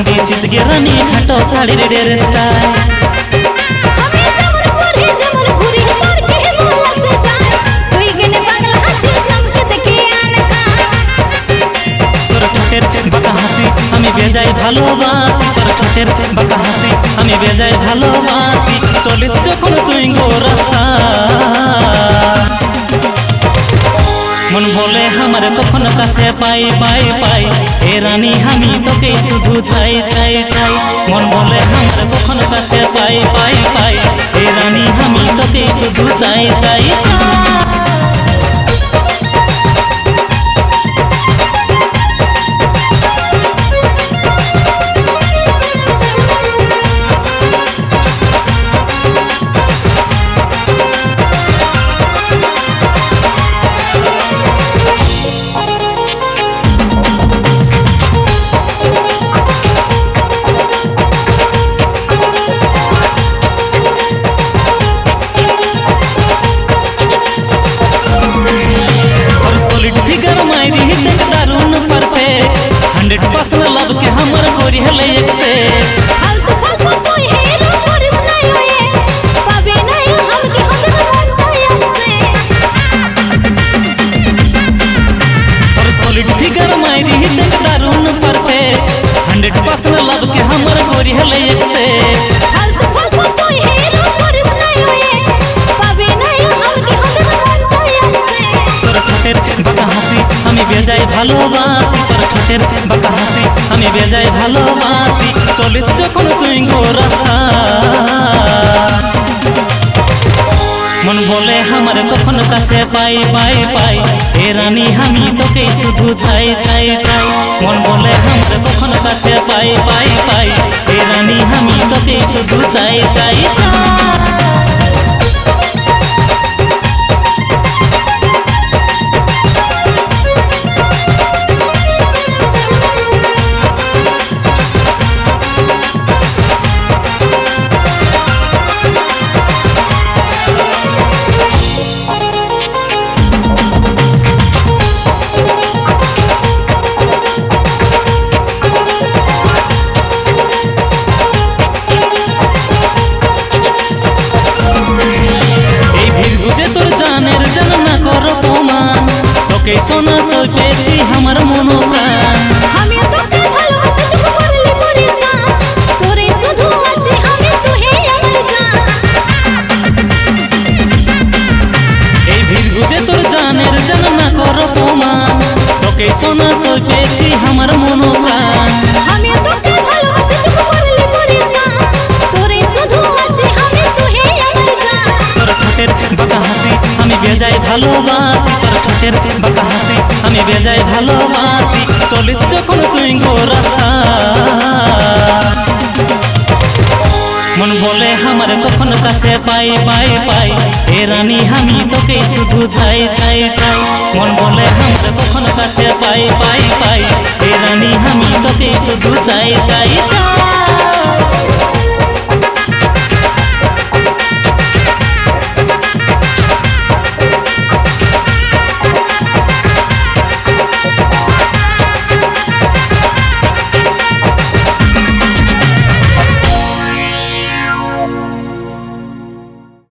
বাঁধিছিস গে রানী খাটো শাড়ির ড্রেসটায়। আমি যেমন পরে যেমন ঘুরি তোর কে মোলা সে যায় তুই গেলে পাগল আছিস সঙ্গে দেখে আনকা। তোর ঠোঁটের বাঁকা হাসি আমি বেজায় ভালোবাসি, তোর ঠোঁটের বাঁকা হাসি আমি বেজায় ভালোবাসি। চলিস যখন তুই গো রাস্তা মন বলে আমার কখন কাছে পাই পাই পাই, এ রানী আমি তোকে শুধু চাই চাই চাই। মন বলে আমার কখন কাছে পাই পাই পাই, এ রানী আমি তোকে শুধু চাই চাই চাই। लव के हमर गोरी हले एक से फालतू फालतू कोई हीरो करिस नहीं होए पाबे नहीं हम के हम मन तैयार से। और सॉलिड फिगर मायरी देख दारुन परफेक्ट 100% लव के हमर गोरी हले एक से। फालतू फालतू कोई हीरो करिस नहीं होए पाबे नहीं हम के मन तैयार से। তোর ঠোঁটের বাঁকা হাসি আমি বেজায় ভালোবাসি, তোর ঠোঁটের বাঁকা হাসি আমি বেজায় ভালোবাসি। চলিস যখন তুই গো রাস্তা মন বলে আমার কখন কাছে পাই পাই পাই, এ রানী আমি তোকে শুধু চাই চাই চাই। মন বলে আমার কখন কাছে পাই পাই পাই, এ রানী আমি তোকে শুধু চাই চাই চাই। তোকে সোনা সই পেয়েছি আমার মনো প্রাণ, আমি তোকে ভালোবাসি টুকু করলি পরিশান তোরে শুধু আছে আমি তুই আমার জান। এই ভিড় বুঝে তোর জানের জান না করো প্রমাণ, তোকে সোনা সই পেয়েছি আমার মনো প্রাণ। আমি তোকে ভালোবাসি টুকু করলি পরিশান তোরে শুধু আছে আমি তুই আমার জান। তোর ঠোঁটের বাঁকা হাসি আমি বেজায় ভালোবাসি, তোর ঠোঁটের বাঁকা হাসি আমি বেজায় ভালোবাসি। চলিস যখন তুই গো রাস্তা মন বলে আমার কখন কাছে পাই পাই পাই, এ রানী আমি তোকে শুধু চাই চাই চাই। মন বলে আমার কখন কাছে পাই পাই পাই, এ রানী আমি তোকে শুধু চাই চাই চাই।